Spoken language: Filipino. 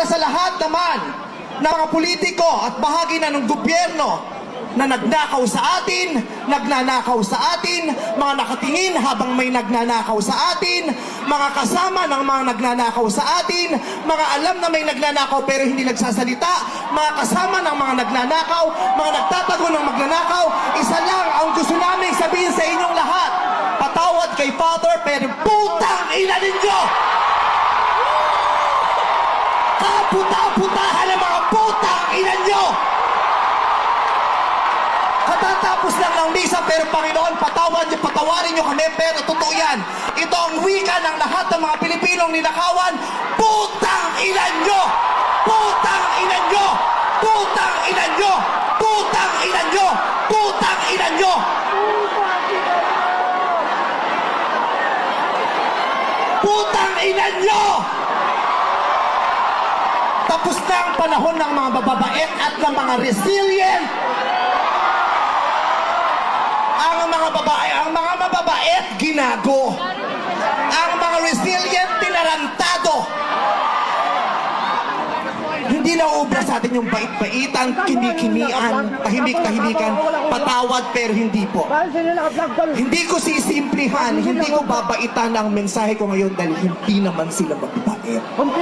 sa lahat naman ng mga politiko at bahagi na ng gobyerno na nagnakaw sa atin, nagnanakaw sa atin, mga nakatingin habang may nagnanakaw sa atin, mga kasama ng mga nagnanakaw sa atin, mga alam na may nagnanakaw pero hindi nagsasalita, mga kasama ng mga nagnanakaw, mga nagtatago ng magnanakaw. Isa lang ang gusto namin sabihin sa inyong lahat: patawad kay Father, pero putang ina ninyo! Kaputa-putahan ng mga putang ina nyo! Katatapos lang ng misa, pero Panginoon, patawarin nyo kami, pero totoo yan. Ito ang wika ng lahat ng mga Pilipinong ninakawan: putang ina nyo! Putang ina nyo! Putang ina nyo! Putang ina nyo! Putang ina nyo! Putang ina nyo! Tapos na ang panahon ng mga mababait at ng mga resilient. Ang mga mababait, ginago. Ang mga resilient, tinarantado. Hindi na ubra sa atin yung bait-baitan, kimi-kimian, tahimik-tahimikan, patawad pero hindi po. Hindi ko sisimplihan, hindi ko babaitan ang mensahe ko ngayon dahil hindi naman sila mababait.